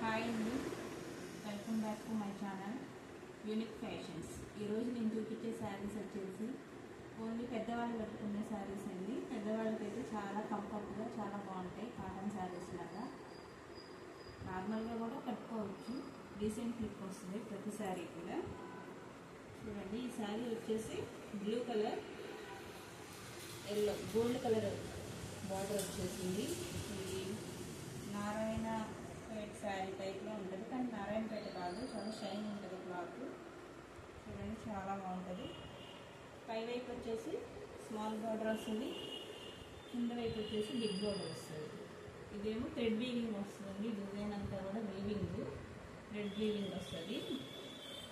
Hi అండి, welcome back to my channel unique fashions. ఈరోజు నేను చూపించే శారీస్ వచ్చేసి ఓన్లీ పెద్దవాళ్ళు కట్టుకునే శారీస్ అండి. పెద్దవాళ్ళకైతే చాలా కంఫర్ట్గా చాలా బాగుంటాయి. కాటన్ శారీస్ లాగా నార్మల్గా కూడా కట్టుకోవచ్చు. డీసెంట్ లుక్ వస్తుంది ప్రతి శారీ కూడా. చూడండి, ఈ శారీ వచ్చేసి blue colour, yellow, gold colour border వచ్చేసింది. ఇది నారాయణ పేట శారీ టైప్లో ఉంటుంది, కానీ నారాయణపేట కాదు, చాలా షైన్ ఉంటుంది క్లాత్. చూడండి, చాలా బాగుంటుంది. పై వైపు వచ్చేసి స్మాల్ బార్డర్ వస్తుంది, కింద వైపు వచ్చేసి బిగ్ బార్డర్ వస్తుంది. ఇదేమో థ్రెడ్ వీవింగ్ వస్తుంది. డిజైన్ అంతా కూడా వీవింగ్, థ్రెడ్ వీవింగ్ వస్తుంది.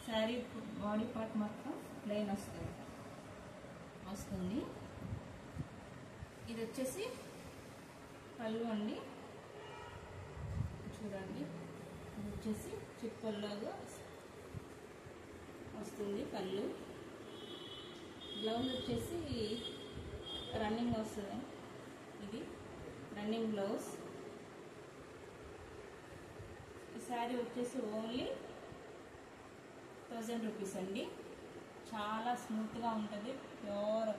శారీ బాడీ పార్ట్ మొత్తం ప్లెయిన్ వస్తుంది. ఇది వచ్చేసి పళ్ళు అండి. చూడండి, ఇది వచ్చేసి చిప్పల్లాగా వస్తుంది పళ్ళు. బ్లౌజ్ వచ్చేసి రన్నింగ్ వస్తుంది. ఇది రన్నింగ్ బ్లౌజ్. ఈ శారీ వచ్చేసి ఓన్లీ 1000 రూపీస్ అండి. చాలా స్మూత్గా ఉంటుంది, ప్యూర్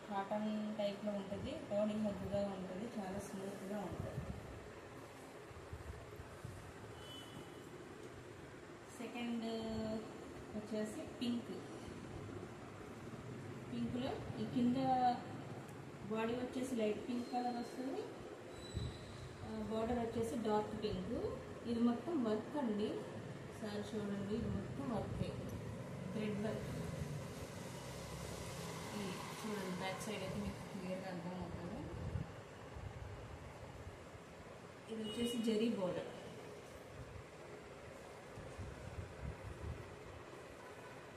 కాటన్ టైప్లో ఉంటుంది, బాడీ హగ్గుగా ఉంటుంది, చాలా స్మూత్గా ఉంటుంది. సెకండ్ వచ్చేసి పింక్లో ఈ కింద బాడీ వచ్చేసి లైట్ పింక్ కలర్ వస్తుంది, బార్డర్ వచ్చేసి డార్క్ పింక్. ఇది మొత్తం వర్క్ అండి. సార్ చూడండి, ఇది మొత్తం వర్క్, థ్రెడ్ వర్క్. చూడండి, బ్యాక్ సైడ్ అయితే మీకు క్లియర్గా అర్థం అవుతుంది. ఇది వచ్చేసి జరీ బోర్డర్.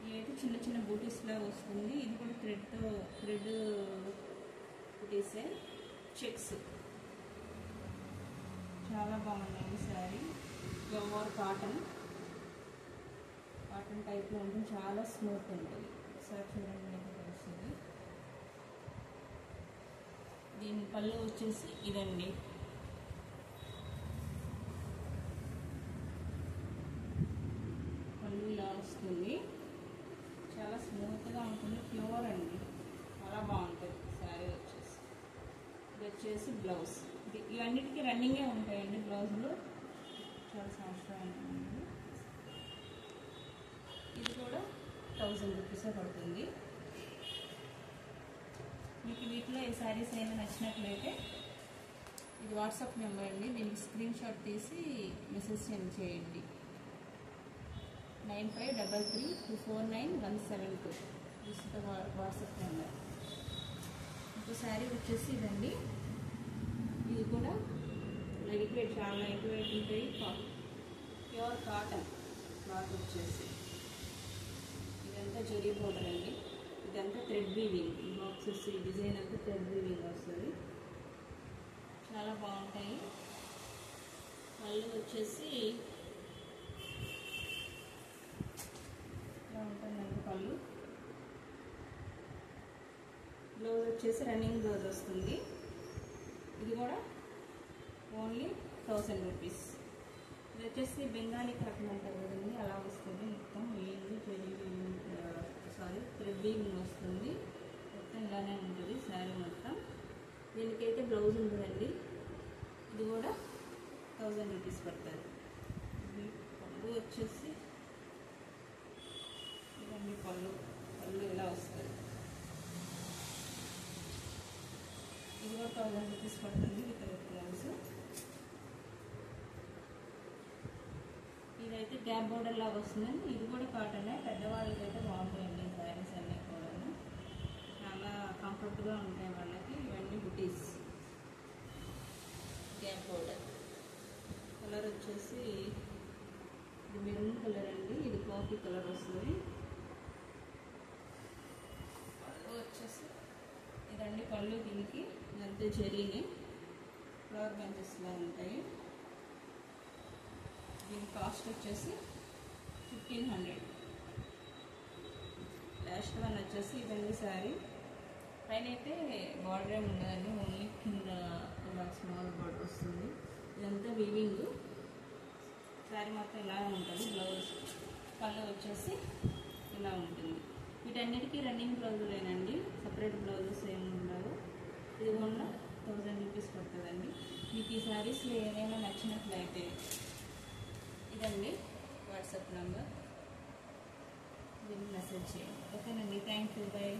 ఇదైతే చిన్న చిన్న బూటీస్ లాగా వస్తుంది. ఇది కూడా థ్రెడ్ బూటీసే, చెక్స్. చాలా బాగుందండి శారీ. ప్యూర్ కాటన్ టైప్లో ఉంటుంది, చాలా స్మూత్ ఉంటుంది. ఒకసారి చూడండి, మీకు తెలుస్తుంది. దీని పళ్ళు వచ్చేసి ఇదండి. పళ్ళు ఇలా వస్తుంది, చాలా స్మూత్గా ఉంటుంది, ప్యూర్ అండి, చాలా బాగుంటుంది శారీ వచ్చేసి. ఇది వచ్చేసి బ్లౌజ్. ఇవన్నిటికీ రన్నింగే ఉంటాయండి బ్లౌజులు, చాలా సంవత్సరాలు ఉంటుంది. ఇది కూడా 1000 రూపీసే పడుతుంది. మీకు వీటిలో ఏ శారీస్ అయినా నచ్చినట్లయితే ఇది వాట్సాప్ నెంబర్ అండి. దీనికి స్క్రీన్ షాట్ తీసి మెసేజ్ సెండ్ చేయండి. 9533249172. This the WhatsApp number. ఇంకో శారీ వచ్చేసి ఇదండి. ఇది కూడా లైట్ వెయిట్, చాలా లైట్ వెయిట్ ఉంటాయి, ప్యూర్ కాటన్ క్లాత్ వచ్చేసి. ఇదంతా జరీ బోర్డర్ అండి. ఇదంతా థ్రెడ్ వీవింగ్, బాక్సెస్, ఈ డిజైన్ అంతా థ్రెడ్ వీవింగ్ వస్తుంది. చాలా బాగుంటాయి. పళ్ళు వచ్చేసి ఇలా ఉంటుందండి పళ్ళు. బ్లౌజ్ వచ్చేసి రన్నింగ్ బ్లౌజ్ వస్తుంది. ఇది కూడా ఓన్లీ 1000 రూపీస్. ఇది వచ్చేసి బెంగాలీ కాటన్ అంటారు కదండి, అలా వస్తుంది. మొత్తం థ్రెడ్ వీవింగ్ వస్తుంది. మొత్తం ఇలానే ఉంటుంది శారీ మొత్తం. దీనికైతే బ్లౌజ్ ఉంటుందండి. ఇది కూడా 1000 రూపీస్ పడుతుంది. పళ్ళు వచ్చేసి ఇవన్నీ పళ్ళు ఇలా వస్తుంది. ఇది కూడా 1000 రూపీస్ పడుతుంది విత్ బ్లౌజ్. ఇదైతే గ్యాప్ బోర్డర్ లాగా వస్తుందండి. ఇది కూడా కాటనే. పెద్దవాళ్ళకి అయితే బాగుంటాయండి శారీస్ అన్నీ కూడా, చాలా కంఫర్ట్గా ఉంటాయి వాళ్ళకి. ఇవన్నీ బుటీస్, గ్యాప్ బోర్డర్. కలర్ వచ్చేసి ఇది మెరూన్ కలర్ అండి. ఇది కాఫీ కలర్ వస్తుంది. పళ్ళు వచ్చేసి ఇదండి పళ్ళు. దీనికి ఇదంతా జరీని ఫ్లవర్ బంచెస్లా ఉంటాయి. దీని కాస్ట్ వచ్చేసి 1500. లాస్ట్ వన్ వచ్చేసి ఇదండి శారీ. పైన అయితే బార్డర్ ఏమి ఉండదండి, ఓన్లీ కింద ఇలా స్మాల్ బార్డర్ వస్తుంది. ఇదంతా వీవింగ్, శారీ మొత్తం ఇలా ఉంటుంది. బ్లౌజ్ పళ్ళు వచ్చేసి ఇలా ఉంటుంది. వీటన్నిటికీ రన్నింగ్ బ్లౌజులేనండి, సపరేట్ బ్లౌజెస్ ఏమి ఉండవు. ఇది కూడా 1000 రూపీస్ పడుతుందండి. మీకు ఈ శారీస్లో ఏదైనా నచ్చినట్లయితే ఇదండి వాట్సాప్ నెంబర్, దీన్ని మెసేజ్ చేయండి. ఓకేనండి, థ్యాంక్ యూ, బై.